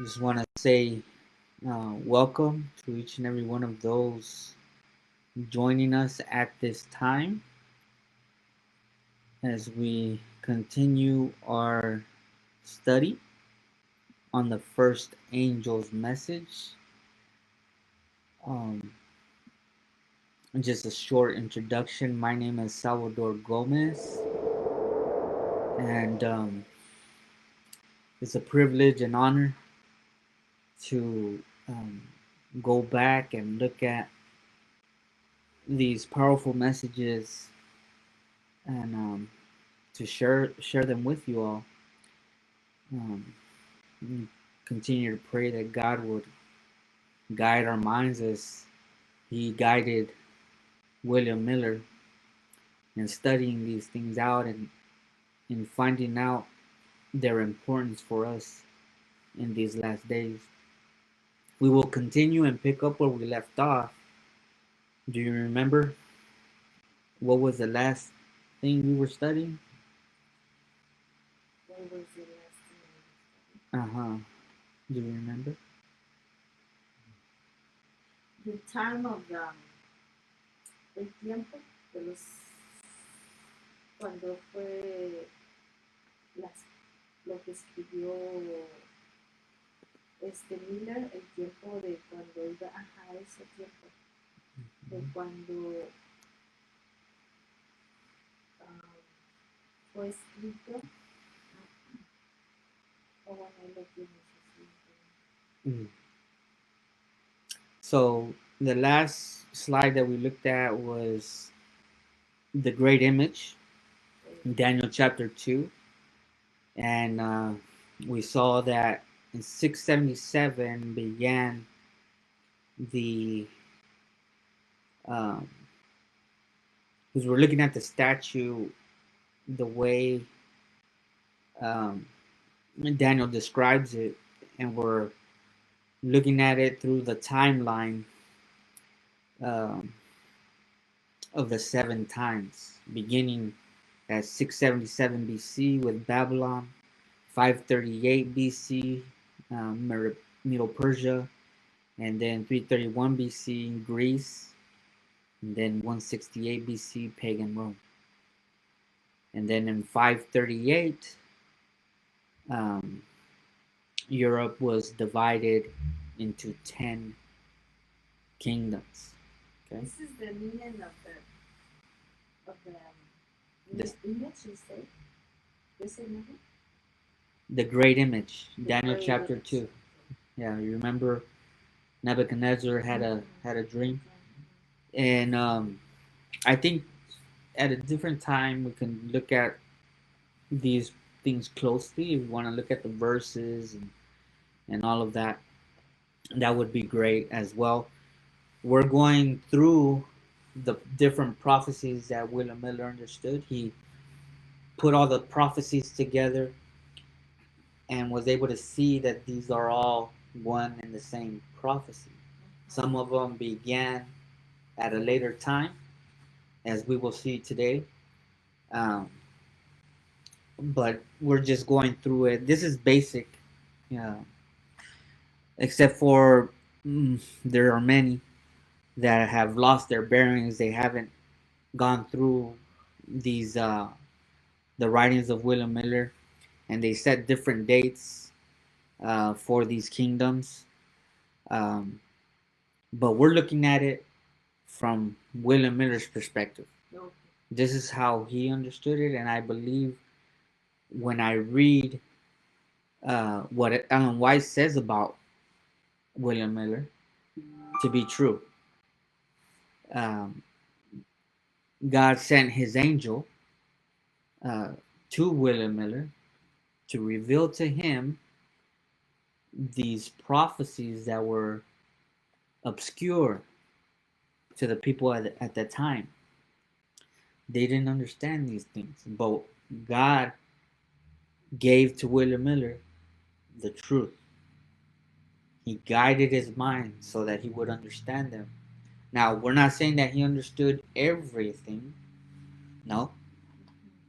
Just want to say welcome to each and every one of those joining us at this time as we continue our study on the first angel's message. Um, just a short introduction. My name is Salvador Gomez, and it's a privilege and honor to go back and look at these powerful messages and to share them with you all. Um, Continue to pray that God would guide our minds as He guided William Miller in studying these things out and in finding out their importance for us in these last days. We will continue and pick up where we left off. Do you remember what was the last thing we were studying? What was the last Uh-huh. Do you remember? the time of el tiempo de los cuando fue lo que escribió Miller, el tiempo de cuando iba ese tiempo de cuando fue escrito o bueno ahí lo tienes así. So the last slide that we looked at was the great image, Daniel chapter 2. And we saw that in 677 began the, because we're looking at the statue, the way Daniel describes it, and we're looking at it through the timeline of the 7 times, beginning at 677 BC with Babylon, 538 BC, Middle Persia, and then 331 BC in Greece, and then 168 BC pagan Rome. And then in 538, Europe was divided into 10 kingdoms. Okay? This is the meaning of the image, you say? This image? The great image, Daniel chapter 2. Yeah, you remember Nebuchadnezzar had a dream, and I think at a different time we can look at these things closely. If we want to look at the verses and all of that, that would be great as well. We're going through the different prophecies that William Miller understood. He put all the prophecies together and was able to see that these are all one and the same prophecy. Some of them began at a later time, as we will see today. But we're just going through it. This is basic, except for there are many that have lost their bearings. They haven't gone through these the writings of William Miller, and they set different dates for these kingdoms. But we're looking at it from William Miller's perspective. This is how he understood it, and I believe when I read what Ellen White says about William Miller to be true. God sent His angel to William Miller to reveal to him these prophecies that were obscure to the people at that time. They didn't understand these things, but God gave to William Miller the truth. He guided his mind so that he would understand them. Now, we're not saying that he understood everything, no,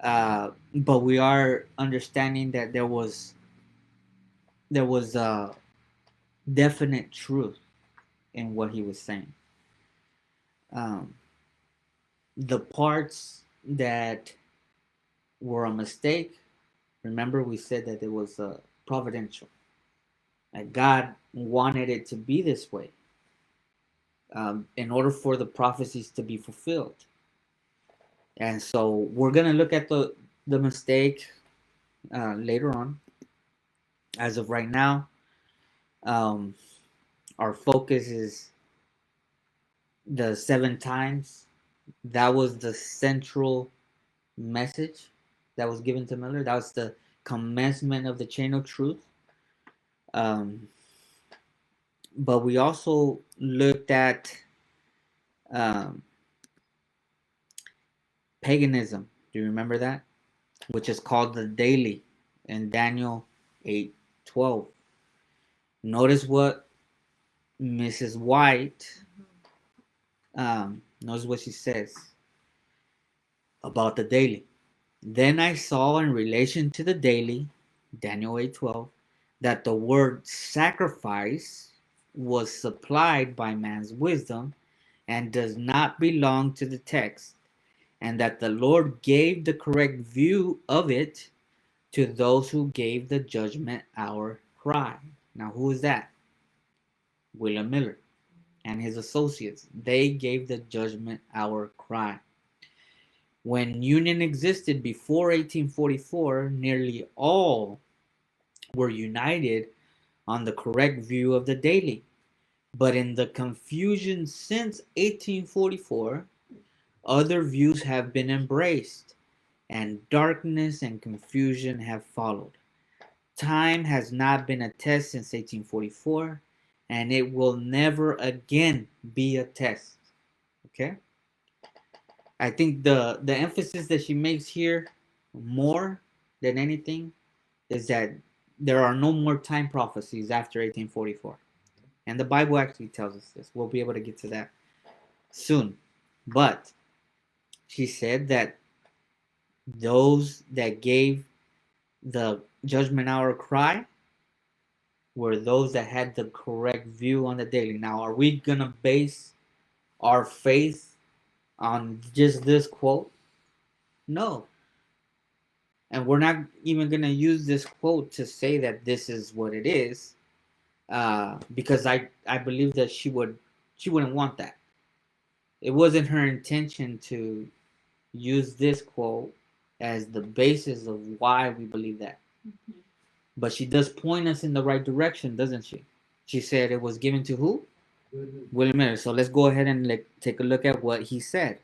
but we are understanding that there was definite truth in what he was saying. Um, the parts that were a mistake, remember we said that it was providential. Like God wanted it to be this way in order for the prophecies to be fulfilled. And so we're gonna look at the mistake later on. As of right now, um, our focus is the 7 times. That was the central message that was given to Miller. That was the commencement of the chain of truth. Um, but we also looked at um, paganism. Do you remember that? Which is called the daily in Daniel 8:12. Notice what Mrs. White, notice what she says about the daily. Then I saw in relation to the daily, Daniel 8:12, that the word sacrifice was supplied by man's wisdom and does not belong to the text, and that the Lord gave the correct view of it to those who gave the judgment hour cry. Now, who is that? William Miller and his associates. They gave the judgment hour cry. When union existed before 1844, nearly all were united on the correct view of the daily. But in the confusion since 1844, other views have been embraced, and darkness and confusion have followed. Time has not been a test since 1844, and it will never again be a test. Okay? I think the emphasis that she makes here more than anything is that there are no more time prophecies after 1844. And the Bible actually tells us this. We'll be able to get to that soon. But she said that those that gave the judgment hour cry were those that had the correct view on the daily. Now, are we going to base our faith on just this quote? No. And we're not even going to use this quote to say that this is what it is, because I believe that she wouldn't want that. It wasn't her intention to use this quote as the basis of why we believe that. Mm-hmm. But she does point us in the right direction, doesn't she? She said it was given to who? William Miller. So let's go ahead and take a look at what he said.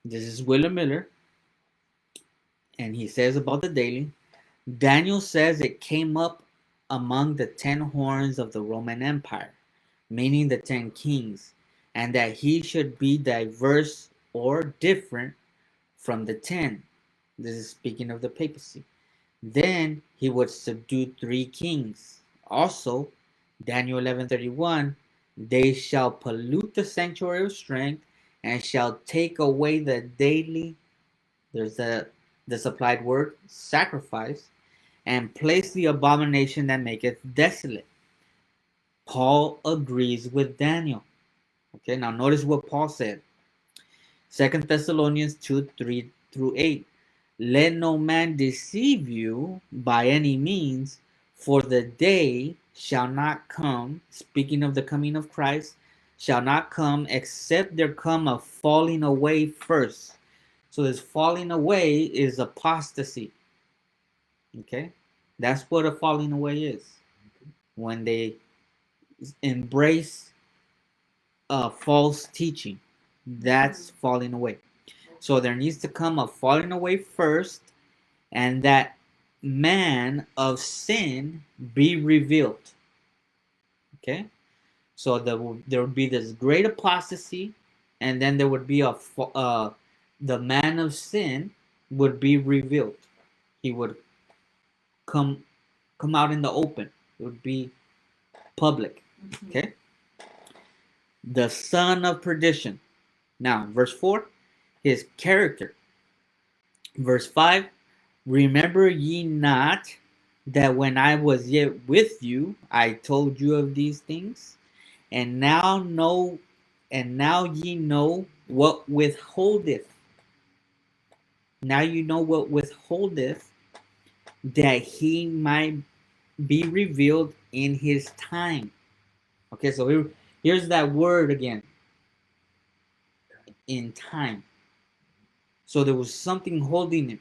This is William Miller, and he says about the daily. Daniel says it came up among the 10 horns of the Roman Empire, meaning the 10 kings, and that he should be diverse or different from the 10. This is speaking of the papacy. Then he would subdue 3 kings. Also, Daniel 11:31, they shall pollute the sanctuary of strength and shall take away the daily, there's the supplied word, sacrifice, and place the abomination that maketh desolate. Paul agrees with Daniel. Okay, now notice what Paul said. 2 Thessalonians 2:3-8. Let no man deceive you by any means, for the day shall not come, speaking of the coming of Christ, shall not come except there come a falling away first. So this falling away is apostasy. Okay? That's what a falling away is. When they embrace false teaching, that's falling away. So there needs to come a falling away first, and that man of sin be revealed. Okay? So there would be this great apostasy, and then there would be the man of sin would be revealed. He would come out in the open. It would be public. Okay? The son of perdition. Now, verse 4, his character. Verse 5, remember ye not that when I was yet with you, I told you of these things, and now ye know what withholdeth. Now you know what withholdeth, that he might be revealed in his time. Okay, so here's that word again. In time. So there was something holding him,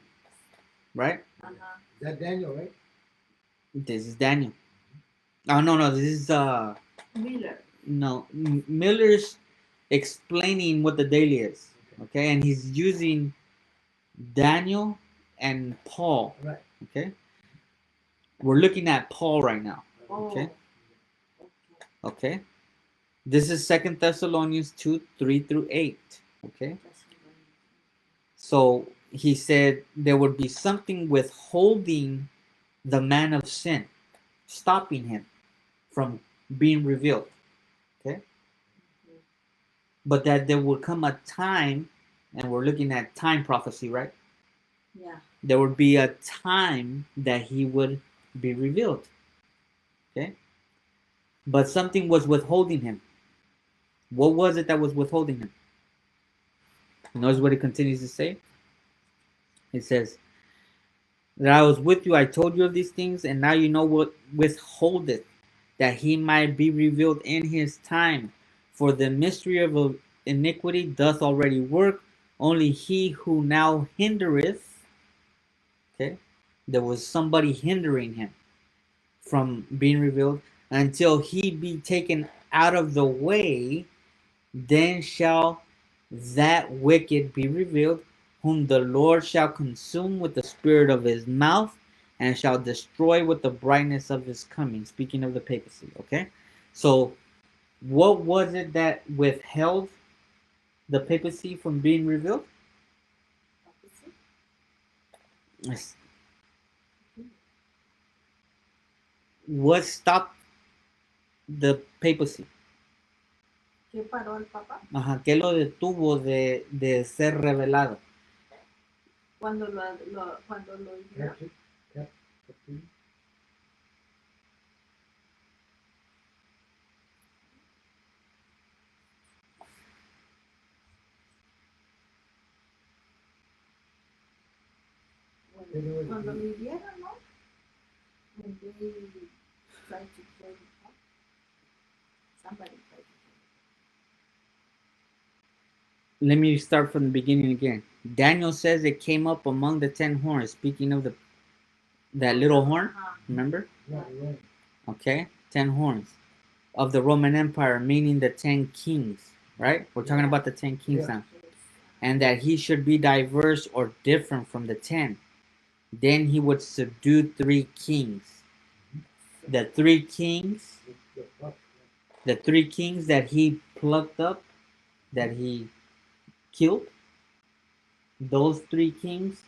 right? Is that Daniel, right? This is Daniel. Oh no, this is Miller. no, Miller's explaining what the daily is. Okay, and he's using Daniel and Paul. Right. Okay, we're looking at Paul right now. Oh. Okay. Okay. Okay, this is Second Thessalonians 2:3-8. Okay, so he said there would be something withholding the man of sin, stopping him from being revealed. Okay, but that there would come a time, and we're looking at time prophecy, right? Yeah. There would be a time that he would be revealed. Okay, but something was withholding him. What was it that was withholding him? Notice what it continues to say. It says that I was with you, I told you of these things, and now you know what withholdeth, that he might be revealed in his time. For the mystery of iniquity doth already work. Only he who now hindereth, okay, there was somebody hindering him from being revealed, until he be taken out of the way, then shall that wicked be revealed, whom the Lord shall consume with the spirit of his mouth, and shall destroy with the brightness of his coming. Speaking of the papacy, okay? So, what was it that withheld the papacy from being revealed? What stopped the papacy? ¿Qué paró el Papa? Ajá, ¿qué lo detuvo de ser revelado? Cuando lo hicieron. Cuando lo hirieron, ¿no? When they tried to kill him, ¿no? Somebody tried to kill him. Let me start from the beginning again. Daniel says it came up among the 10 horns. Speaking of that little horn, remember? Right. Okay, 10 horns of the Roman Empire, meaning the 10 kings, right? We're talking about the 10 kings now. And that he should be diverse or different from the 10. Then he would subdue 3 kings. The 3 kings that he plucked up, that he killed, those 3 kings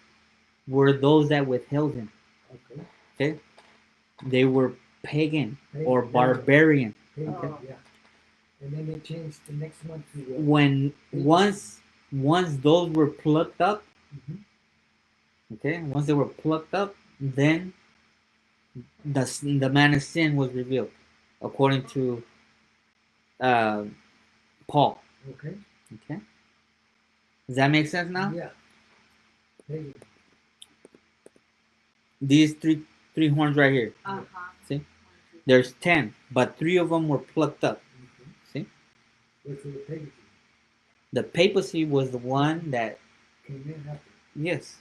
were those that withheld him. Okay, they were pagan or barbarian. Okay. Yeah. And then they changed the next month to When once those were plucked up, okay, once they were plucked up, then the man of sin was revealed, according to Paul. Okay. Okay, does that make sense now? Yeah. Pagan. These three horns right here. See, there's 10, but 3 of them were plucked up. See, Which was the papacy. the papacy was the one that, Came in after. yes,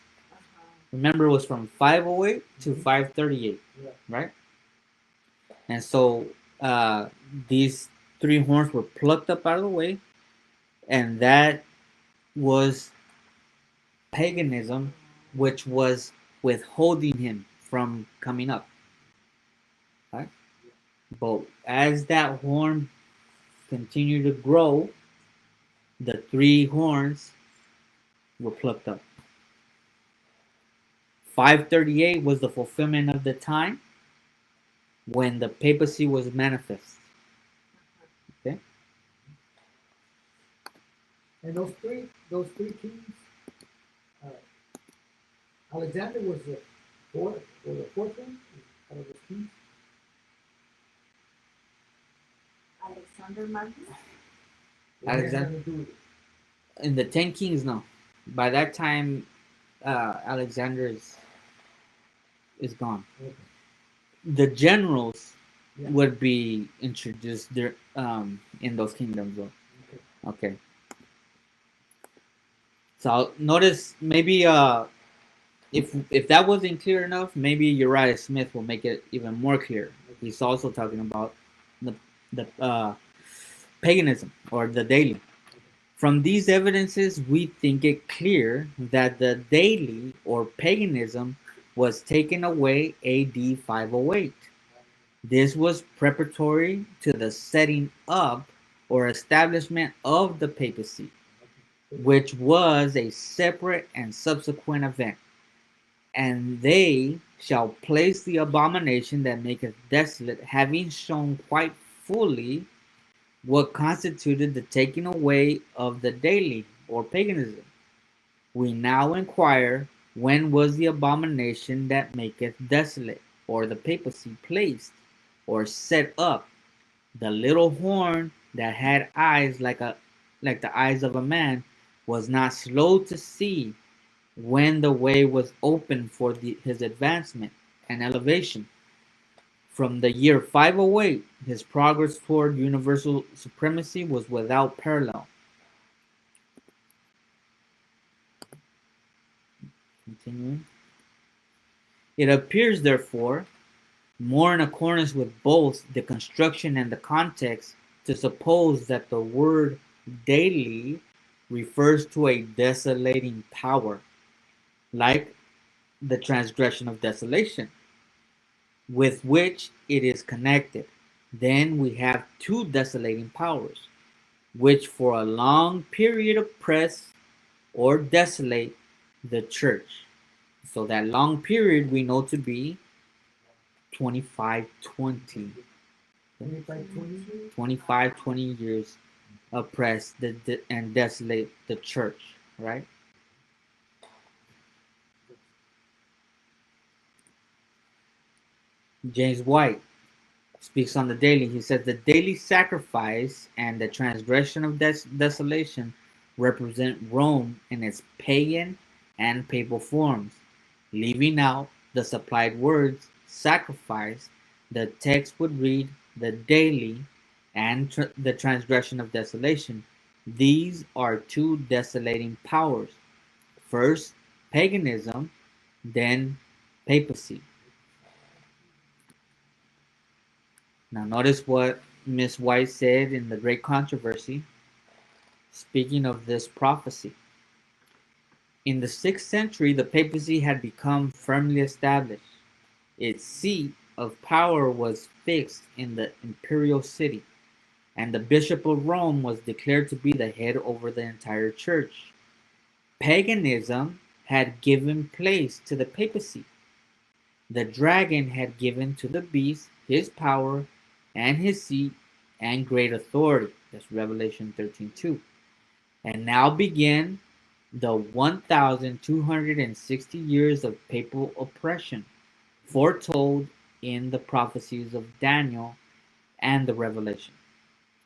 remember, it was from 508 to 538, Yeah. right? And so these 3 horns were plucked up out of the way, and that was paganism, which was withholding him from coming up. Right? But as that horn continued to grow, the 3 horns were plucked up. 538 was the fulfillment of the time when the papacy was manifest. Okay? And those three kings, Alexander was the fourth one? out of the kings? Alexander Magnus. What has Alexander- nothing to do with it? In the 10 Kings, no. By that time, Alexander is gone. Okay. The generals Yeah. would be introduced there, in those kingdoms, though. Okay. Okay. So notice maybe if that wasn't clear enough, maybe Uriah Smith will make it even more clear. He's also talking about the paganism or the daily. From these evidences, we think it clear that the daily or paganism was taken away AD 508. This was preparatory to the setting up or establishment of the papacy, which was a separate and subsequent event. And they shall place the abomination that maketh desolate, having shown quite fully what constituted the taking away of the daily or paganism. We now inquire, when was the abomination that maketh desolate, or the papacy, placed or set up? The little horn that had eyes like the eyes of a man was not slow to see when the way was open for his advancement and elevation. From the year 508, his progress toward universal supremacy was without parallel. Continuing. It appears, therefore, more in accordance with both the construction and the context, to suppose that the word daily refers to a desolating power, like the transgression of desolation, with which it is connected. Then we have two desolating powers, which for a long period oppress or desolate the church. So that long period we know to be 2520. 25-20 years oppress and desolate the church, right? James White speaks on the daily. He says the daily sacrifice and the transgression of desolation represent Rome in its pagan and papal forms. Leaving out the supplied words sacrifice, the text would read the daily and the transgression of desolation. These are two desolating powers. First, paganism, then papacy. Now, notice what Miss White said in the Great Controversy, speaking of this prophecy. In the 6th century, the papacy had become firmly established. Its seat of power was fixed in the imperial city, and the Bishop of Rome was declared to be the head over the entire church. Paganism had given place to the papacy. The dragon had given to the beast his power and his seat and great authority. That's Revelation 13:2. And now begin the 1,260 years of papal oppression, foretold in the prophecies of Daniel and the Revelation.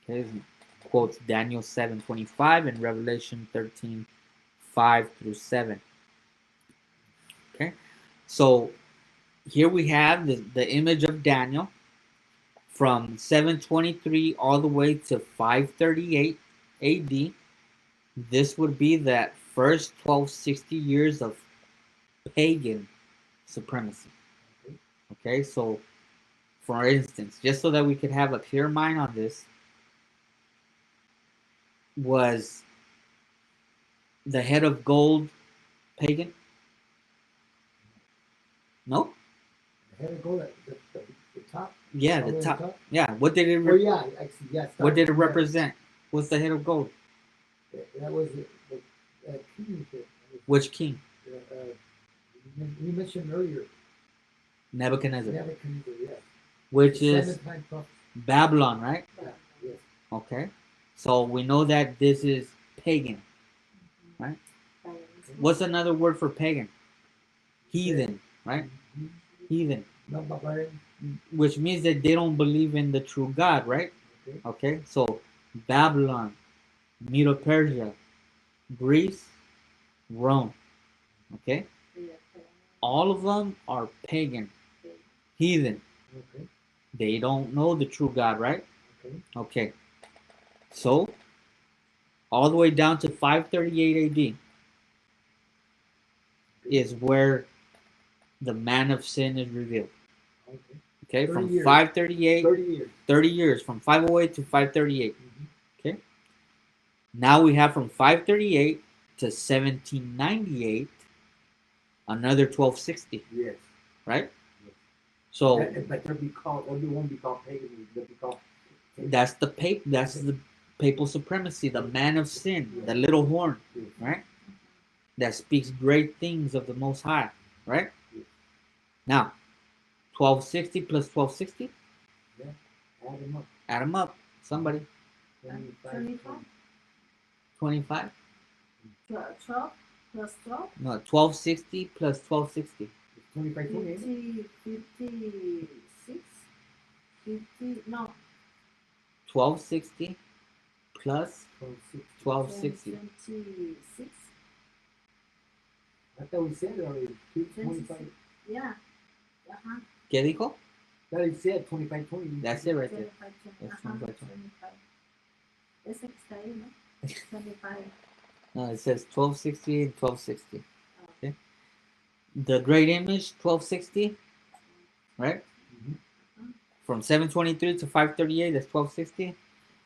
Okay, quotes Daniel 7:25 and Revelation 13:5-7. Okay, so here we have the image of Daniel from 723 all the way to 538 AD. This would be that first 1260 years of pagan supremacy. Okay, so for instance, just so that we could have a clear mind on this, was the head of gold pagan? No? The head of gold, the top. Yeah, all the way top. on Yeah, what did it Oh yeah, actually yes. what did it yeah. represent? What's the head of gold? That was the king. Which king? We mentioned earlier. Nebuchadnezzar. Nebuchadnezzar, yes. Which The is seventh time prophet. Babylon, right? Yeah, yes. Okay. So we know that this is pagan. What's another word for pagan? Heathen, right? Heathen. Not barbarian. which means that they don't believe in the true God, right? Okay. Okay, so Babylon, Medo-Persia, Greece, Rome. Okay, all of them are pagan, heathen. Okay. They don't know the true God, right? Okay. Okay, so all the way down to 538 AD is where the man of sin is revealed. Okay. Okay, 30 from years. 538, 30 years. 30 years, from 508 to 538. Mhm. Okay, now we have from 538 to 1798 another 1260, Yes. right? Yes. So But they won't be called pagan. They'll be called. that's the papal supremacy, the man of sin, the little horn, Yes. right? That speaks great things of the Most High, right? Yes. Now, 1260 plus 1260, Yeah. Add them up. add them up. Somebody, 25. 25? 12 plus 12. No, 1260 plus 1260. It's 25, 20, ain't it? 56. 50. No. 1260 plus 12, 60. 1260. 26. I thought we said it already. 25. Yeah. Uh-huh. ¿Qué dijo? That he said 25, 20. That's it right there. 25. That's Ajá, 25. 25. Ese que está ahí, ¿no? 25. No, it says 1260 and 1260. Okay. The Great Image, 1260, right? Mhm. From 723 to 538, that's 1260.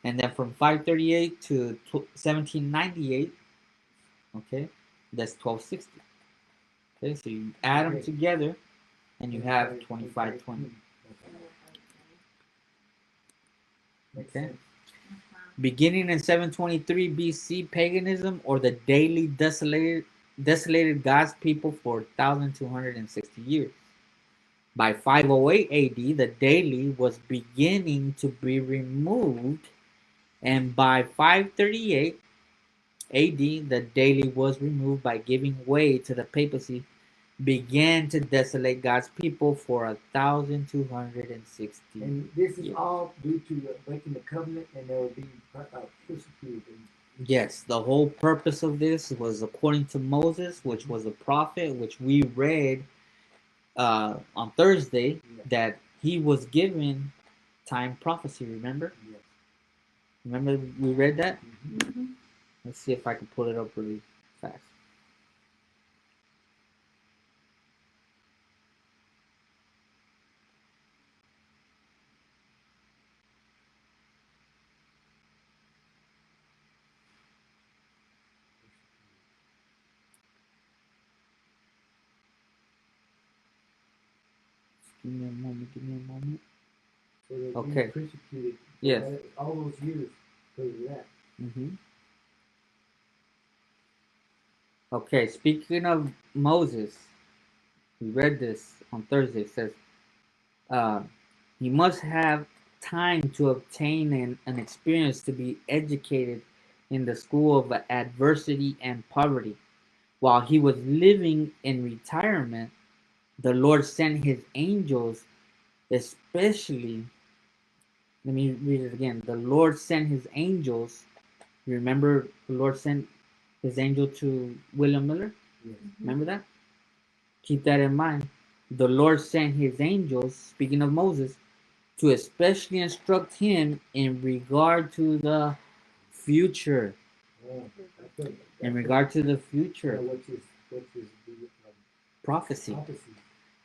And then from 538 to 1798, okay, that's 1260. Okay, so you add them Okay. together and you have 2520. Makes Okay. sense. Beginning in 723 BC, paganism or the daily desolated God's people for 1,260 years. By 508 AD, the daily was beginning to be removed, and by 538 AD, the daily was removed by giving way to the papacy, began to desolate God's people for 1,260. And this is Yes. all due to breaking the covenant, and they were being persecuted. Yes, the whole purpose of this was according to Moses, which was a prophet, which we read on Thursday, Yeah. that he was given time prophecy. Remember? Yes. Remember we read that? Mhm. Mm-hmm. Let's see if I can pull it up really fast. Give me a moment. Give me a moment. So they're Okay. being persecuted. Yes. All those years because of that. Mm-hmm. Okay. Speaking of Moses, we read this on Thursday. It says, he must have time to obtain an experience to be educated in the school of adversity and poverty. While he was living in retirement, the Lord sent his angels, especially. Let me read it again. The Lord sent his angels. You remember the Lord sent his angel to William Miller? Yes. Remember that? Keep that in mind. The Lord sent his angels, speaking of Moses, to especially instruct him in regard to the future. Oh, In regard to the future which is the prophecy, prophecy.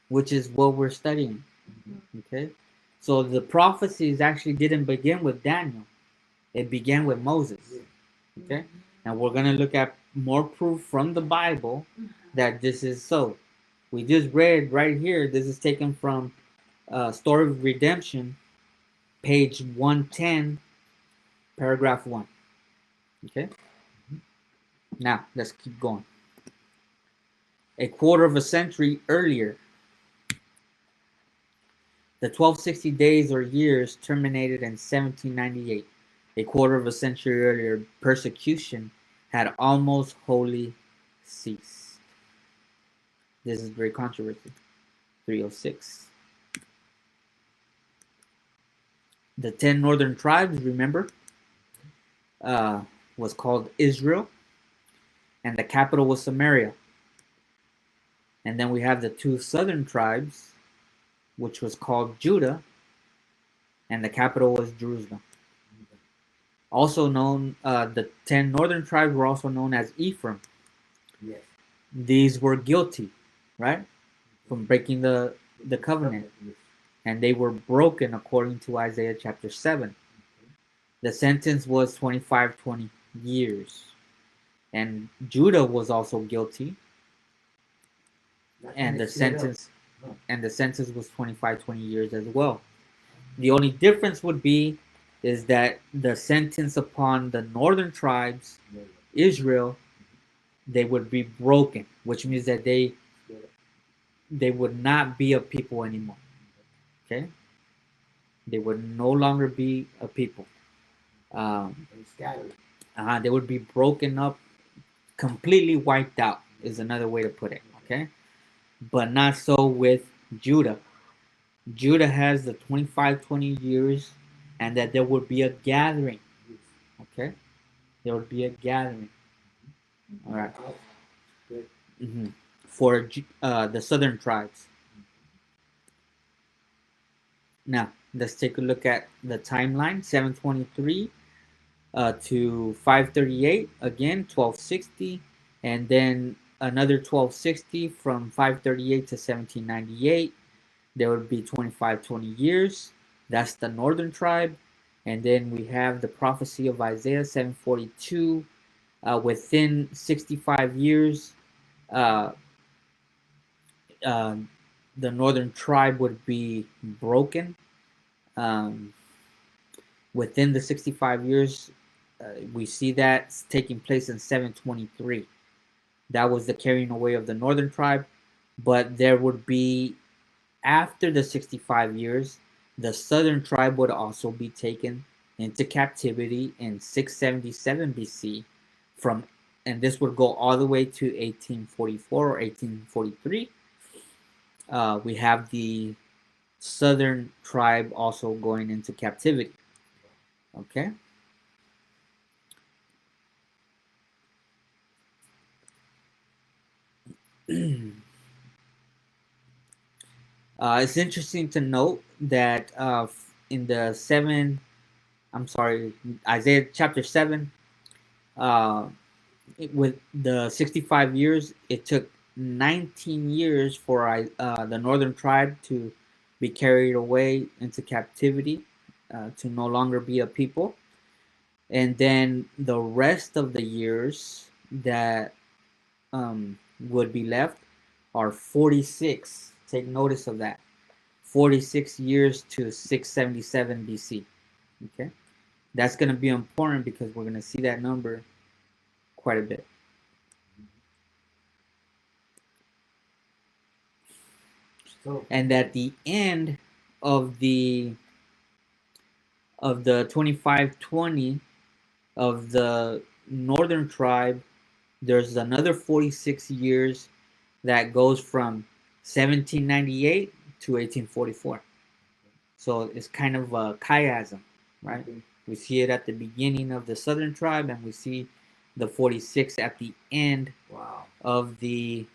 which is what we're studying. Okay? So the prophecies actually didn't begin with Daniel, it began with Moses. Yeah. Okay? And we're going to look at more proof from the Bible that this is so. We just read right here, this is taken from Story of Redemption, page 110, paragraph 1. Okay? Now, let's keep going. A quarter of a century earlier, the 1260 days or years terminated in 1798. A quarter of a century earlier, persecution had almost wholly ceased. This is very controversial. 306. The 10 northern tribes, remember, was called Israel, and the capital was Samaria. And then we have the 2 southern tribes, which was called Judah, and the capital was Jerusalem. Also known, the 10 northern tribes were also known as Ephraim. Yes. These were guilty, right, from breaking the covenant, Yes. and they were broken according to Isaiah chapter 7. The sentence was 20 years. And Judah was also guilty, and the sentence was 20 years as well. The only difference would be is that the sentence upon the northern tribes, Israel, they would be broken, which means that they would not be a people anymore. Okay, they would no longer be a people. They would be broken up, completely wiped out is another way to put it. Okay, but not so with Judah. Judah has the 20 years, and that there would be a gathering. Okay, there would be a gathering. All right. For the southern tribes. Now let's take a look at the timeline. 723 to 538, again 1260, and then another 1260 from 538 to 1798. There would be 20 years. That's the northern tribe. And then we have the prophecy of Isaiah 742. Within 65 years, the northern tribe would be broken. Within the 65 years, we see that taking place in 723. That was the carrying away of the northern tribe. But there would be, after the 65 years, the southern tribe would also be taken into captivity in 677 BC and this would go all the way to 1844 or 1843. We have the southern tribe also going into captivity. Okay. It's interesting to note that in the Isaiah chapter 7, with the 65 years, it took 19 years for the northern tribe to be carried away into captivity, to no longer be a people. And then the rest of the years that would be left are 46. Take notice of that. 46 years to 677 BC. Okay, that's going to be important because we're going to see that number quite a bit. And at the end of the 2520 of the northern tribe, there's another 46 years that goes from 1798 to 1844. So it's kind of a chiasm, right? We see it at the beginning of the southern tribe, and we see the 46 at the end of the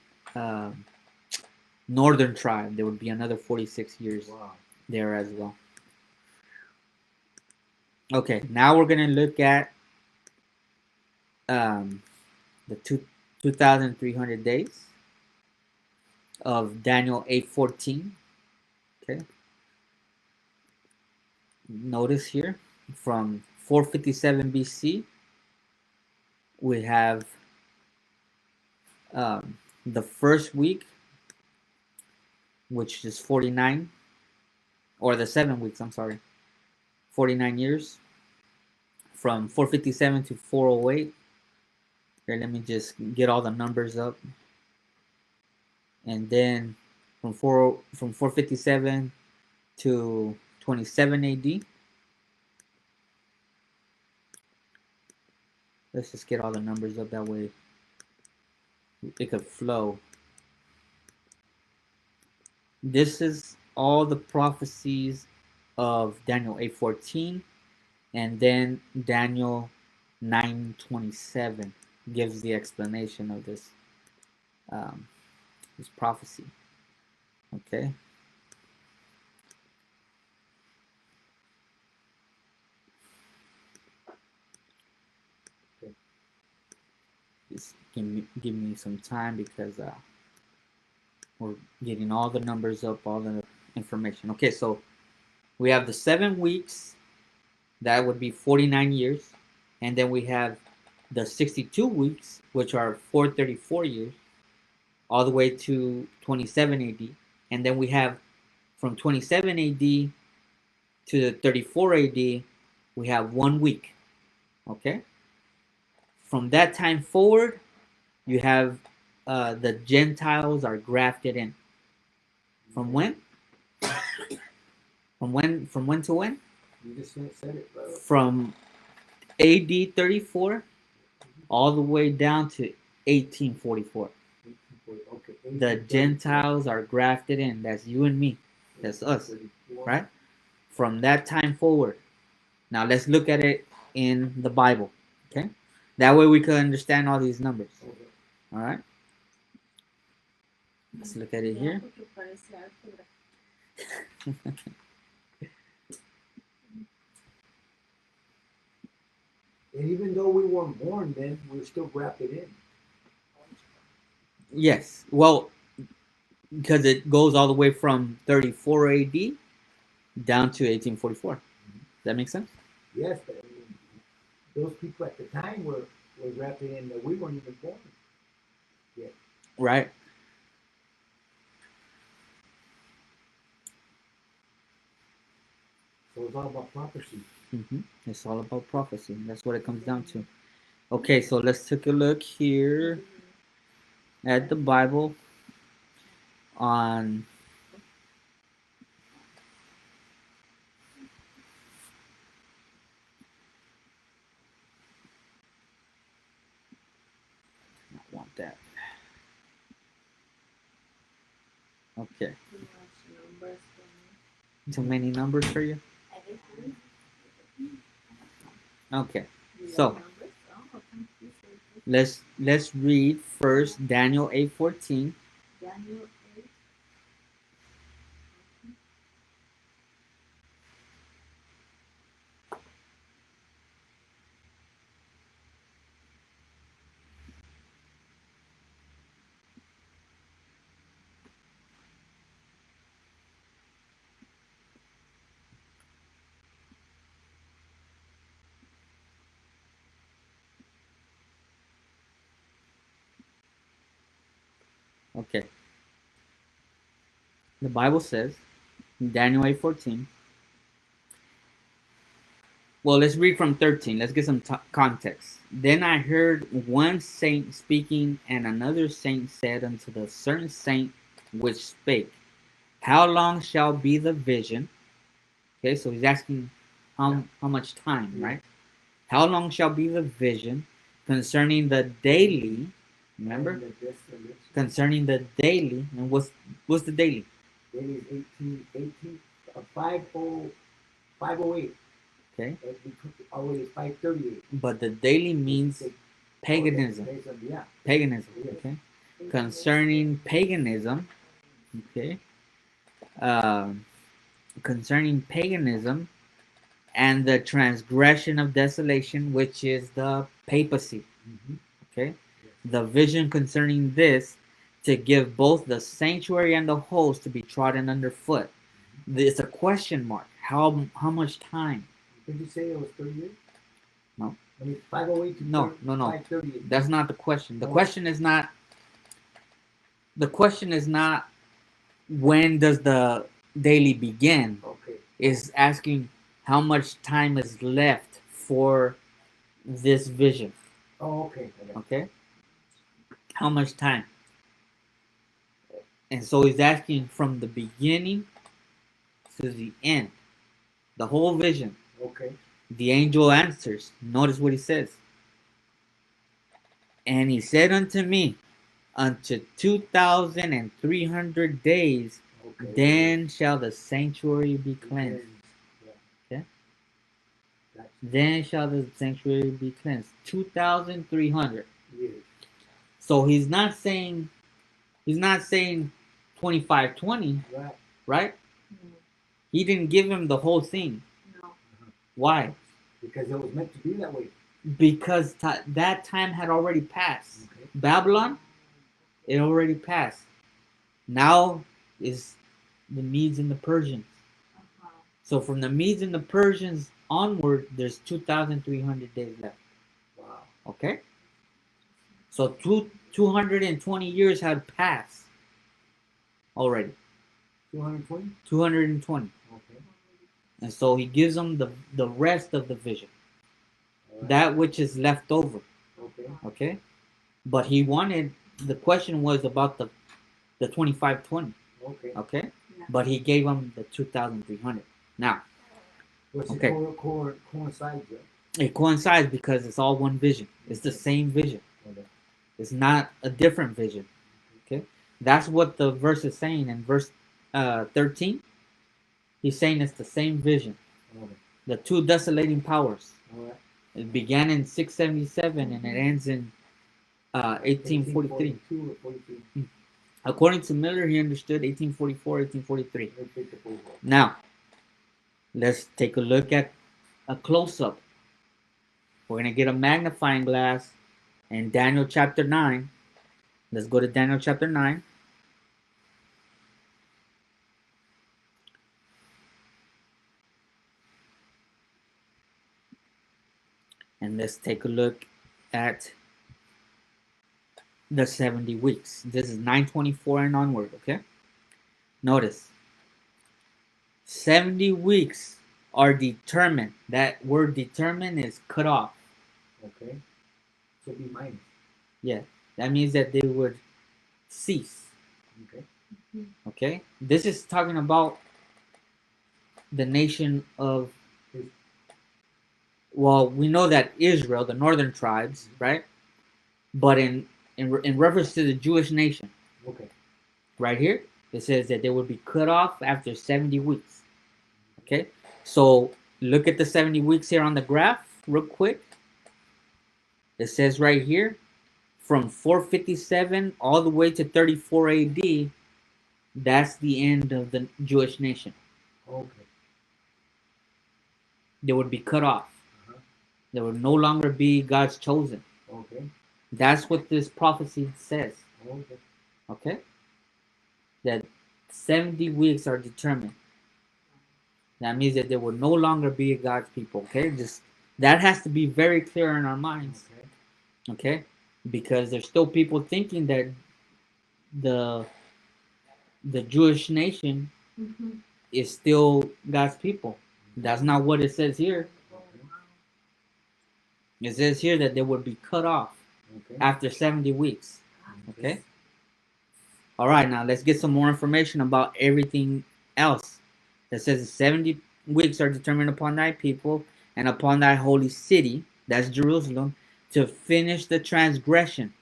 northern tribe. There would be another 46 years there as well. Okay, now we're going to look at the 2,300 days of Daniel 8:14. Okay. Notice here from 457 BC, we have the first week, which is 49, or the 7 weeks, 49 years, from 457 to 408. Here, let me just get all the numbers up. And then from 457 to 27 AD. Let's just get all the numbers up, that way it could flow. This is all the prophecies of Daniel 8:14, and then Daniel 9:27 gives the explanation of um, this prophecy. Okay. Just give me some time because we're getting all the numbers up, all the information. Okay, so we have the 7 weeks, that would be 49 years, and then we have the 62 weeks, which are 434 years, all the way to 27 AD, and then we have from 27 AD to 34 AD, we have 1 week. Okay, from that time forward, you have the Gentiles are grafted in. From when? From when to when? You just said it, brother. From AD 34 all the way down to 1844. Okay. The Gentiles are grafted in. That's you and me. That's us, right? From that time forward. Now let's look at it in the Bible. Okay? That way we can understand all these numbers. All right? Let's look at it here. And even though we weren't born then, we were still grafted in. Yes. Well, because it goes all the way from 34 AD down to 1844. Does that make sense? Yes, but I mean, those people at the time were grafted in that we weren't even born yet. Right. So it's all about prophecy. It's all about prophecy. That's what it comes down to. Okay, so let's take a look here at the Bible on I want that. Okay. Too many numbers for you? Okay. So let's read first Daniel 8:14. Daniel 8. Okay. The Bible says in Daniel 8:14. Well, let's read from 13. Let's get some context. Then I heard one saint speaking, and another saint said unto the certain saint which spake, how long shall be the vision? Okay, so he's asking how much time, right? How long shall be the vision concerning the daily? Remember? Concerning the daily. And what's the daily? Daily is 508. Okay. Always 538. But the daily means paganism. Yeah. Paganism. Okay. Concerning paganism. Okay. Concerning paganism and the transgression of desolation, which is the papacy. Okay. The vision concerning this, to give both the sanctuary and the host to be trodden underfoot. It's a question mark. How much time? Did you say it was 30 years? No. I mean, 508 to No. 538. That's not the question. The question is not. The question is not when does the daily begin. Okay. Is asking how much time is left for this vision. Oh, okay. Okay. How much time? And so he's asking from the beginning to the end, the whole vision. Okay. The angel answers. Notice what he says. And he said unto me, unto 2,300 days, then shall the sanctuary be cleansed. Gotcha. Then shall the sanctuary be cleansed. 2,300. Years. So he's not saying 2520, Right. right? No. He didn't give him the whole thing. No. Why? Because it was meant to be that way. Because that time had already passed. Okay. Babylon, it already passed. Now is the Medes and the Persians. Uh-huh. So from the Medes and the Persians onward, there's 2,300 days left. Wow. Okay? So 220 years had passed already. 220. 220. Okay. And so he gives them the rest of the vision. All right. That which is left over. Okay. Okay? But the question was about the 2520. Okay. Okay? Yeah. But he gave them the 2,300. Now, Which Okay. coincides, right? it coincides because it's all one vision. It's the same vision. Okay. It's not a different vision. Okay? That's what the verse is saying in verse 13. He's saying it's the same vision. Okay. The two desolating powers. All right. It began in 677 and it ends in 1843. 1842 or 43. According to Miller, he understood 1844, 1843. Let's take the full vote. Now, let's take a look at a close-up. We're going to get a magnifying glass in Daniel chapter 9. Let's go to Daniel chapter 9. And let's take a look at the 70 weeks. This is 924 and onward, okay? Notice, 70 weeks are determined. That word determined is cut off. Okay. So be minus. Yeah, that means that they would cease. Okay. Okay, this is talking about the nation of. Well, we know that Israel, the northern tribes, right? But in reference to the Jewish nation, Okay. right here, it says that they would be cut off after 70 weeks. Okay, so look at the 70 weeks here on the graph, real quick. It says right here, from 457 all the way to 34 AD, that's the end of the Jewish nation. Okay. They would be cut off. Uh-huh. They would no longer be God's chosen. Okay. That's what this prophecy says. Okay. Okay? That 70 weeks are determined. That means that there will no longer be God's people. Okay? Just that has to be very clear in our minds. Okay. Okay? Because there's still people thinking that the Jewish nation Mm-hmm. is still God's people. That's not what it says here. It says here that they would be cut off Okay. after 70 weeks. Okay? All right, now let's get some more information about everything else. That says 70 weeks are determined upon thy people and upon thy holy city, that's Jerusalem, to finish the transgression.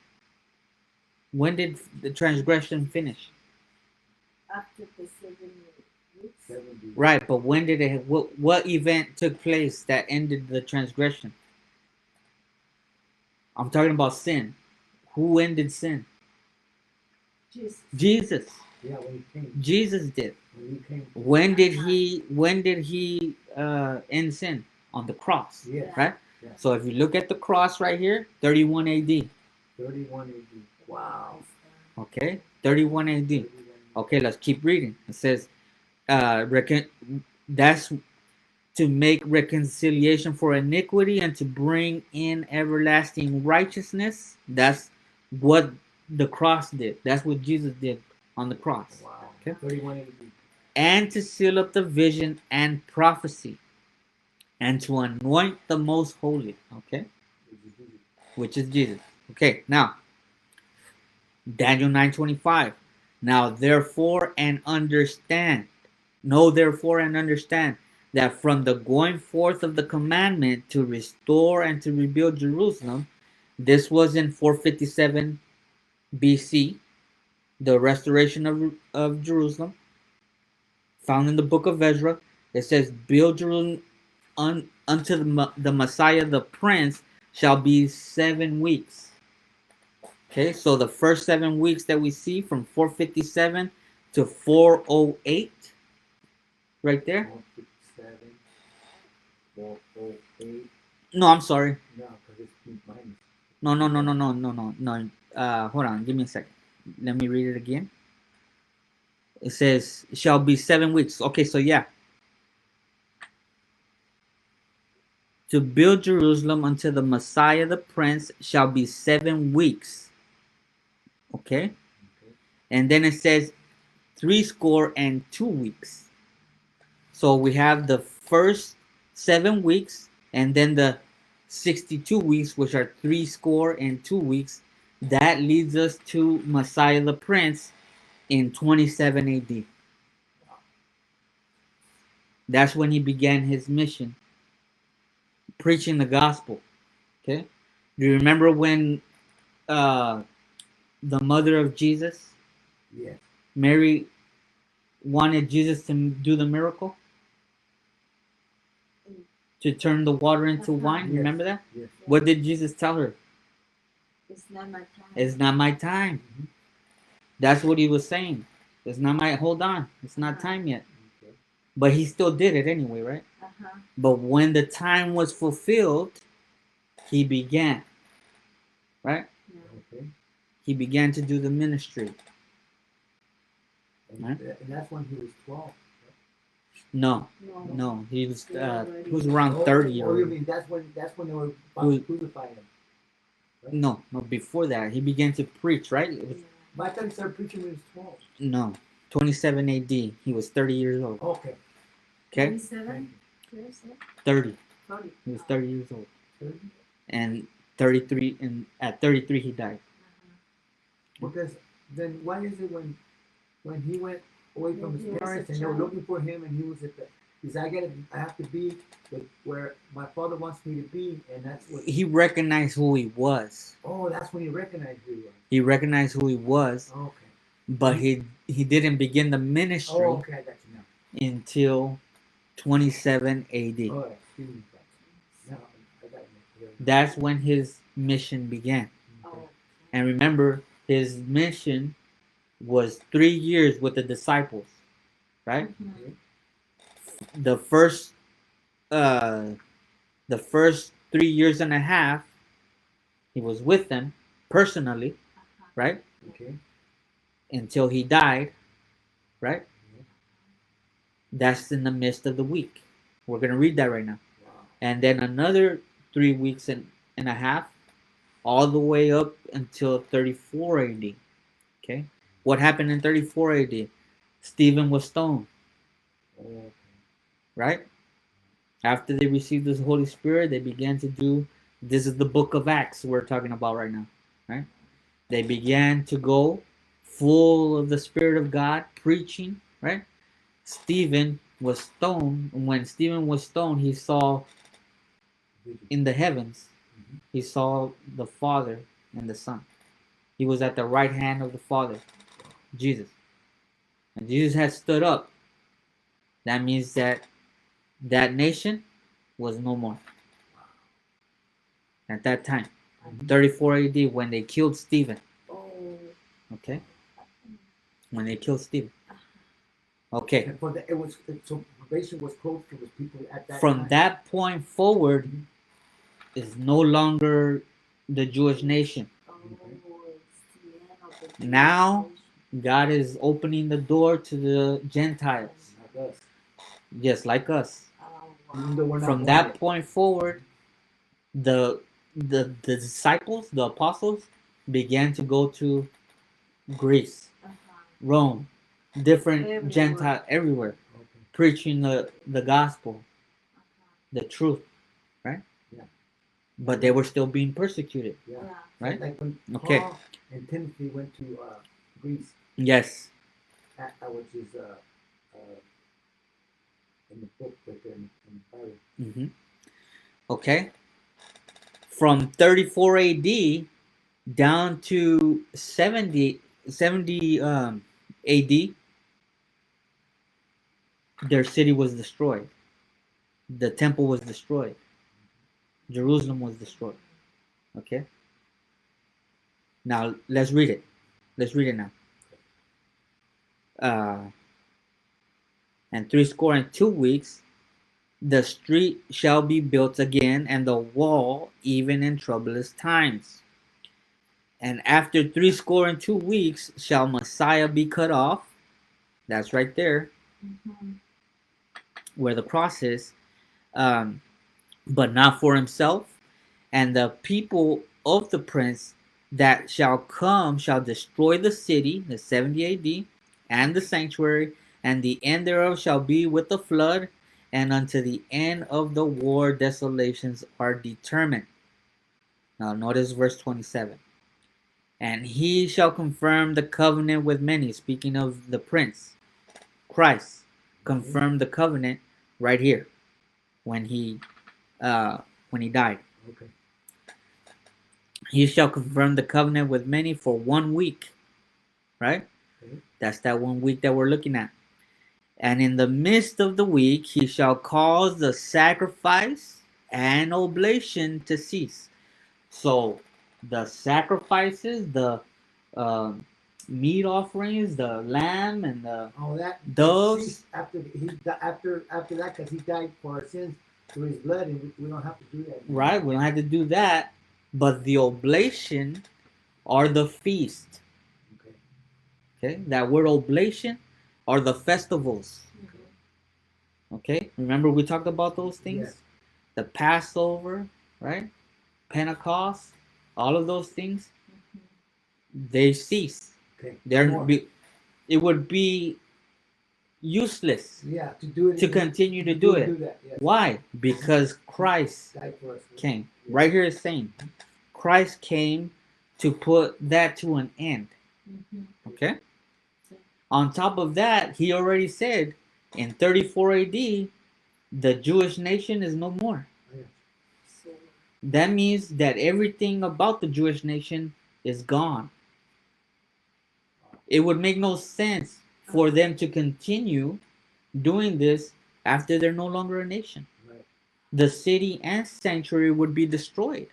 When did the transgression finish? After the 7 weeks. 70. Right, but when did it? What event took place that ended the transgression? I'm talking about sin. Who ended sin? Jesus. Jesus. Yeah, when he came. Jesus did. When he came. When did he end sin? On the cross. Yeah. Right? Yeah. So if you look at the cross right here, 31 AD. 31 AD. Wow. Okay? 31 AD. Okay, let's keep reading. It says, that's to make reconciliation for iniquity and to bring in everlasting righteousness. That's what the cross did. That's what Jesus did on the cross. Wow. Okay. 31 AD. And to seal up the vision and prophecy and to anoint the most holy. Okay. Which is Jesus. Okay, now Daniel 9:25. Now therefore and understand. Know therefore and understand that from the going forth of the commandment to restore and to rebuild Jerusalem, this was in 457 BC, the restoration of Jerusalem, found in the book of Ezra. It says, build Jerusalem unto the Messiah, the Prince, shall be 7 weeks. Okay, so the first 7 weeks that we see from 457 to 408, right there. 457, 408. No, I'm sorry. No, because it's minus. No. Hold on, give me a second. Let me read it again. It says, shall be 7 weeks. Okay, so yeah. To build Jerusalem unto the Messiah the Prince shall be 7 weeks. Okay? Okay. And then it says 62 weeks. So we have the first 7 weeks and then the 62 weeks, which are 62 weeks. That leads us to Messiah the Prince in 27 AD. That's when he began his mission, preaching the gospel. Okay? Do you remember when the mother of Jesus, Yes. Mary, wanted Jesus to do the miracle? To turn the water into wine? Yes. Remember that? Yes. What did Jesus tell her? It's not my time. It's not my time. Mhm. That's what he was saying. It's not my, hold on. It's not time yet. Okay. But he still did it anyway, right? Uh-huh. But when the time was fulfilled, he began. Right? Yeah. Okay. He began to do the ministry. And, Right. and that's when he was 12. No, No. no. He was Already. around 30 you already. mean that's when they were about Who- to crucify him. Right? No, before that. He began to preach, right? It was, Yeah. But I thought he started preaching when he was 12. no. 27 AD. He was 30 years old. Okay. Okay? 27 years old? 30. 30. He was 30 years old. 30? And 33, and at 33 he died. Uh-huh. Because then why is it when he went away from He his was parents a and they were child. looking for him and he was at the, he said, I have to be where my father wants me to be, and that's what. He recognized who he was. Oh, that's when he recognized who he was. He recognized who he was, Okay. but he didn't begin the ministry Oh, okay, I got you now. until 27 AD. Oh, excuse me. No, I got you. That's when his mission began. Oh. And remember, his mission was 3 years with the disciples, right? Mhm. The first 3 years and a half, he was with them personally, Uh-huh. right? Okay. Until he died, right? That's in the midst of the week. We're gonna read that right now. Wow. And then another 3 weeks and a half, all the way up until 34 AD. Okay, what happened in 34 AD? Stephen was stoned, Okay. right? After they received the Holy Spirit, they began to do. This is the book of Acts we're talking about right now, right? They began to go full of the Spirit of God, preaching, right? Stephen was stoned. When Stephen was stoned, he saw in the heavens, Mhm. he saw the Father and the Son. He was at the right hand of the Father, Jesus. And Jesus had stood up. That means that nation was no more at that time. 34 AD, when they killed Stephen. Oh. Okay? When they killed Stephen. Okay. And for the, it was so probation was closed for the people at that From time. that point forward, is no longer the Jewish nation. Oh, it's the end of the Now, Jewish God is opening the door to the Gentiles, Like us. just like us. nation. Oh, Even wow. though we're not From born that yet. point forward, the disciples, the apostles, began to go to Greece, Uh-huh. Rome, different Everywhere. Gentile everywhere, Okay. preaching the gospel, Uh-huh. the truth, right? Yeah. But they were still being persecuted, Yeah. Yeah. right? Like when Okay. Paul and Timothy went to Greece, Yes. which is in the book right there in the Bible. hmm Okay. From 34 AD down to 70 AD, their city was destroyed. the temple was destroyed. Jerusalem was destroyed. Okay. Now let's read it. Let's read it now. And 62 weeks the street shall be built again, and the wall even in troublous times. And after 62 weeks shall Messiah be cut off. That's right there, where the cross is, but not for himself. And the people of the prince that shall come shall destroy the city, the 70 AD, and the sanctuary, and the end thereof shall be with the flood, and unto the end of the war desolations are determined. Now notice verse 27. And he shall confirm the covenant with many. Speaking of the prince, Christ confirmed the covenant right here when he died. Okay. He shall confirm the covenant with many for 1 week. Right? Okay. That's that 1 week that we're looking at. And in the midst of the week, he shall cause the sacrifice and oblation to cease. So the sacrifices, the meat offerings, the lamb, and the All that doves. ceased after that, because he died for our sins through his blood, and we don't have to do that anymore. Right, we don't have to do that. But the oblation are the feast. Okay. Okay, that word oblation are the festivals. Okay, remember we talked about those things? Yes. The Passover, right? Pentecost, all of those things, they cease. Okay. It would be useless Yeah, to do it. to continue to do it. That, yes. Why? Because Christ Died for us. came. Yes. Right here it's saying Christ came to put that to an end. Okay? On top of that, he already said in 34 AD, the Jewish nation is no more. That means that everything about the Jewish nation is gone. It would make no sense for them to continue doing this after they're no longer a nation. Right. The city and sanctuary would be destroyed.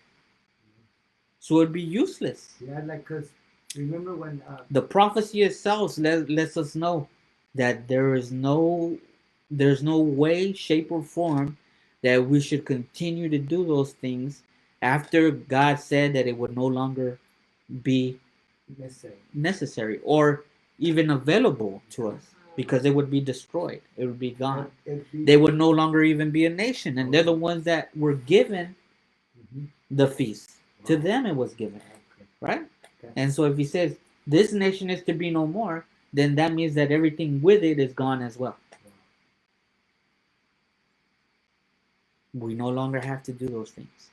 So it would be useless. Yeah, like, because remember when... the prophecy itself lets us know that there's no way, shape, or form that we should continue to do those things after God said that it would no longer be necessary or even available to us, because it would be destroyed. It would be gone. They would no longer even be a nation, and they're the ones that were given the feast. To them it was given, right? And so if he says this nation is to be no more, then that means that everything with it is gone as well. We no longer have to do those things.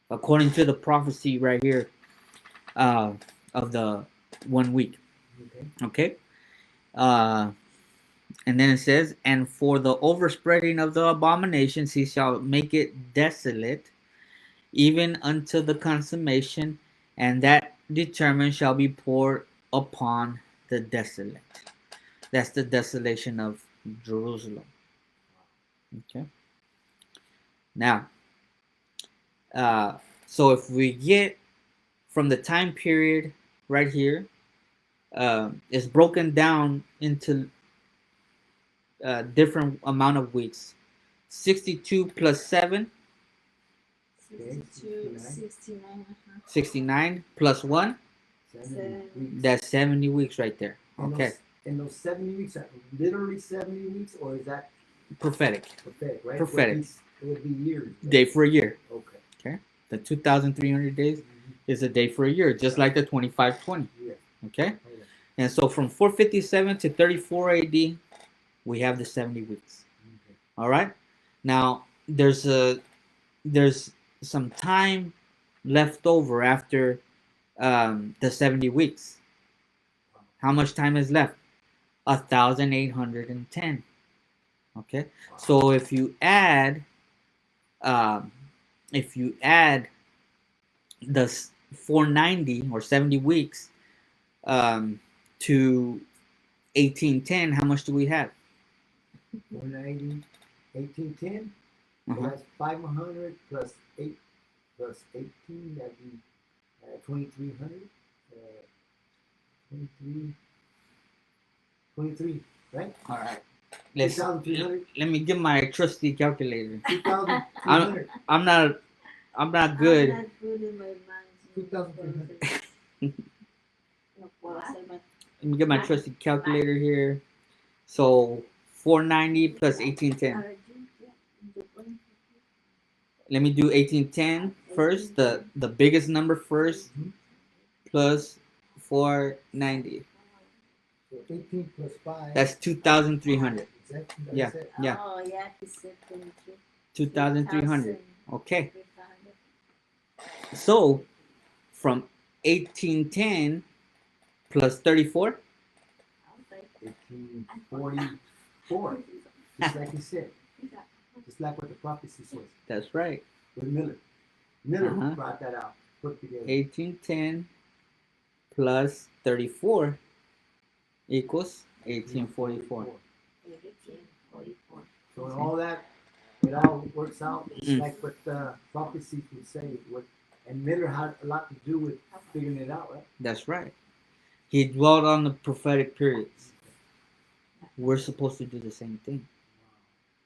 According to the prophecy right here of the 1 week. Okay? And then it says, and for the overspreading of the abominations, he shall make it desolate, even unto the consummation, and that determined shall be poured upon the desolate. That's the desolation of Jerusalem. Okay. Now, so if we get from the time period right here, it's broken down into different amount of weeks. 62 plus 7. 69 plus 1. That's 70 weeks right there. Okay. And those 70 weeks are literally 70 weeks, or is that prophetic? Prophetic, right? Prophetic. It would be years. Right? Day for a year. Okay. Okay. The 2,300 days is a day for a year, just like the 2520. Yeah. Okay. And so from 457 to 34 AD, we have the 70 weeks. Okay. All right. Now there's some time left over after the 70 weeks. How much time is left? 1,810. Okay. So if you add the 490 or 70 weeks to 1810, how much do we have? 490, 1810. So Uh-huh. that's 500 plus 8 plus 18, that'd be 2300. 23, 23, right? All right. Let's 2300. let me get my trusty calculator. 2300. I'm not I'm good. not good in my mind. 2,300. No puedo hacer más. Let me get my trusty calculator here. So 490 plus 1810. Ahora, yo puedo- Let me do 1810 first. The biggest number first plus 490. So 18 plus 5. That's 2,300. Exactly. Yeah. That's it. Yeah. Oh, yeah, he said 23. 2,300. Okay. So from 1810 plus 34. 1844. Just like he said. Just like what the prophecy says. That's right. With Miller. Miller Uh-huh. brought that out. Put it together. 1810 plus 34 equals 1844. 1844. So in all that, it all works out. It's Mm. like what the prophecies would say. And Miller had a lot to do with figuring it out, right? That's right. He dwelt on the prophetic periods. We're supposed to do the same thing.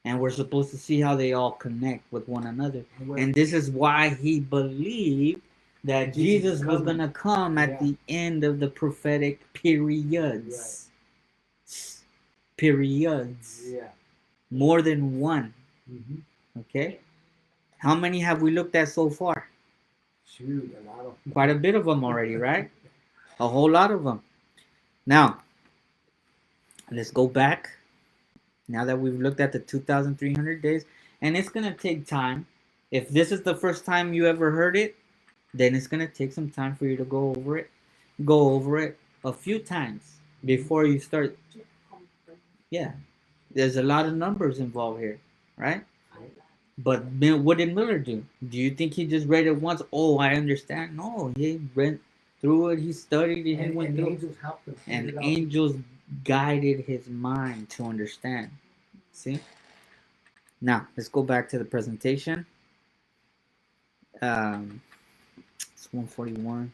And we're supposed to see how they all connect with one another. And this is why he believed that Jesus was going to come at the end of the prophetic periods. Periods. Yeah. More than one. Mm-hmm. Okay? How many have we looked at so far? Shoot, a lot of them. Quite a bit of them already, right? A whole lot of them. Now, let's go back. Now that we've looked at the 2,300 days, and it's going to take time. If this is the first time you ever heard it, then it's going to take some time for you to go over it. Go over it a few times before you start. Yeah. There's a lot of numbers involved here, right? But what did Miller do? Do you think he just read it once? Oh, I understand. No, he went through it. He studied it. He went through it. Angels helped him. And angels guided his mind to understand. See? Now, let's go back to the presentation. It's 141.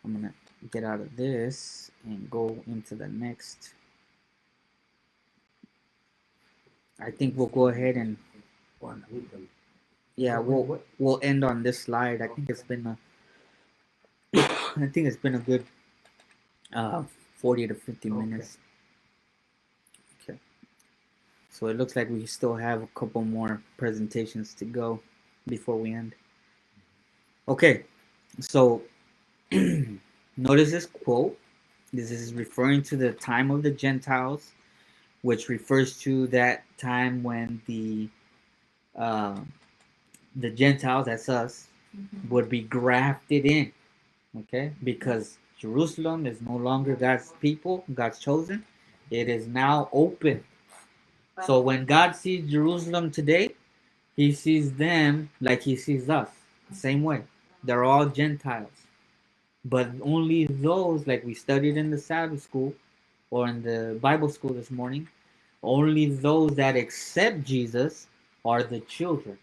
I'm going to get out of this and go into the next. I think we'll go ahead and we'll end on this slide. I think it's been a good 40 to 50 minutes. Okay. So it looks like we still have a couple more presentations to go before we end. Okay. So notice this quote. This is referring to the time of the Gentiles, which refers to that time when the Gentiles, that's us, would be grafted in. Okay, because Jerusalem is no longer God's people, God's chosen. It is now open. So when God sees Jerusalem today, he sees them like he sees us. Same way. They're all Gentiles. But only those, like we studied in the Sabbath school or in the Bible school this morning, only those that accept Jesus are the children.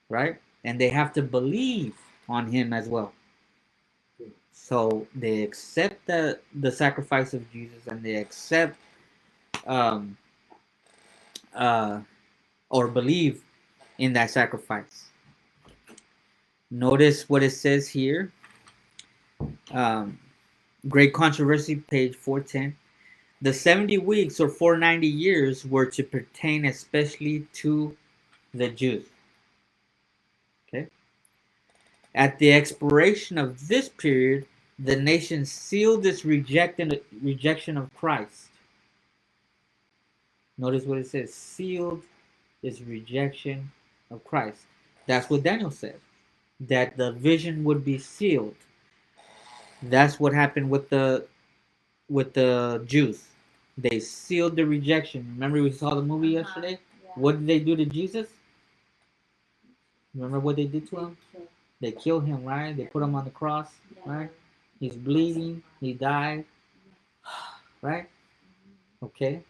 Right? And they have to believe on him as well. So they accept the sacrifice of Jesus, and they accept or believe in that sacrifice. Notice what it says here. Great Controversy, page 410. The 70 weeks or 490 years were to pertain especially to the Jews. Okay. At the expiration of this period, the nation sealed its rejection of Christ. Notice what it says, sealed its rejection of Christ. That's what Daniel said, that the vision would be sealed. That's what happened with the Jews. They sealed the rejection. Remember we saw the movie yesterday? Yeah. What did they do to Jesus? Remember what they did to him? They killed him, right? They put him on the cross, right? He's bleeding. He died, right? Okay.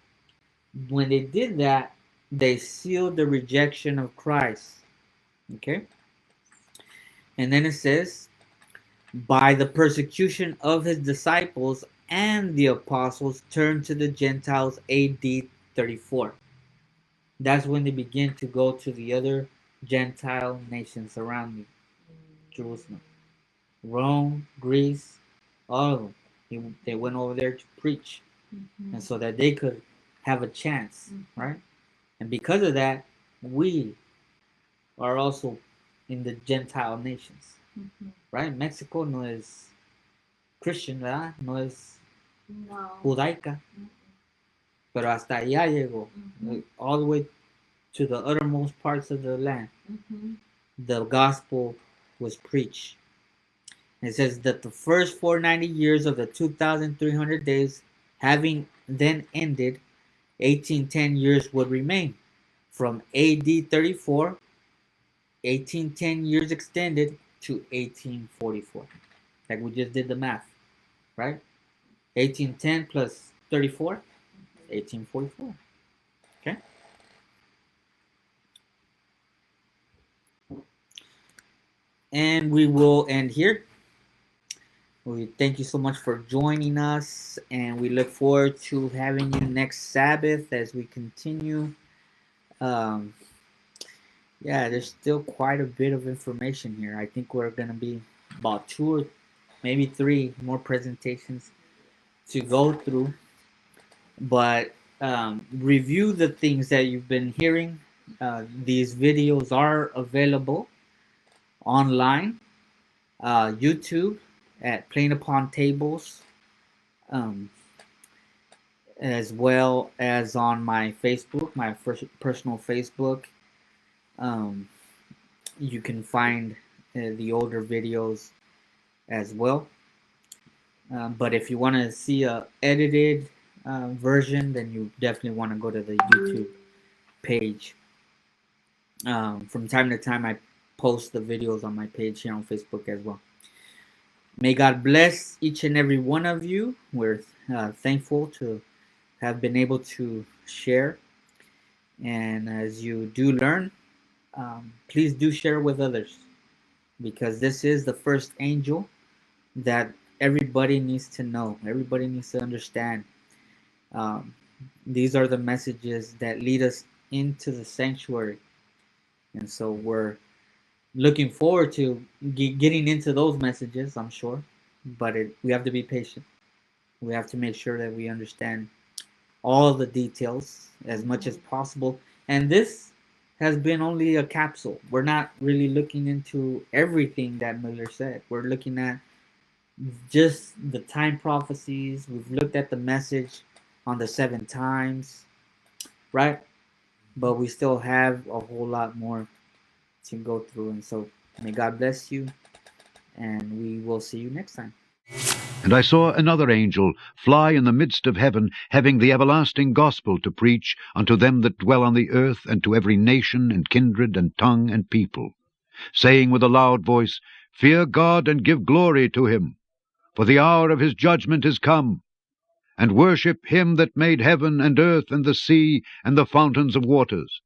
When they did that, they sealed the rejection of Christ. Okay? And then it says, by the persecution of his disciples and the apostles turned to the Gentiles AD 34. That's when they begin to go to the other Gentile nations surrounding Jerusalem. Rome, Greece, all of them. They went over there to preach. Mhm. And so that they could have a chance, right? And because of that, we are also in the Gentile nations, Mhm. right? Mexico no es Christian, ¿verdad? No es No. judaica, Mm-mm. pero hasta allá llegó, Mhm. all the way to the uttermost parts of the land. Mhm. The gospel was preached. It says that the first 490 years of the 2,300 days having then ended, 1810 years would remain. From AD 34, 1810 years extended to 1844. Like we just did the math, right? 1810 plus 34, 1844. Okay? And we will end here. We thank you so much for joining us, and we look forward to having you next Sabbath as we continue. Um, yeah, there's still quite a bit of information here. I think we're going to be about 2 or maybe 3 more presentations to go through, but review the things that you've been hearing. These videos are available online, YouTube at Playing Upon Tables, um, as well as on my Facebook, my first personal Facebook. Um, you can find the older videos as well. But if you want to see a edited version, then you definitely want to go to the YouTube page. From time to time, I post the videos on my page here on Facebook as well. May God bless each and every one of you. We're thankful to have been able to share. And as you do learn, please do share with others, because this is the first angel that everybody needs to know. Everybody needs to understand. Um, these are the messages that lead us into the sanctuary. And so we're looking forward to getting into those messages, I'm sure. But we have to be patient. We have to make sure that we understand all the details as much as possible. And this has been only a capsule. We're not really looking into everything that Miller said. We're looking at just the time prophecies. We've looked at the message on the 7 times, right? But we still have a whole lot more to go through. And so may God bless you, and we will see you next time. And I saw another angel fly in the midst of heaven, having the everlasting gospel to preach unto them that dwell on the earth, and to every nation, and kindred, and tongue, and people, saying with a loud voice, Fear God, and give glory to him, for the hour of his judgment is come, and worship him that made heaven, and earth, and the sea, and the fountains of waters.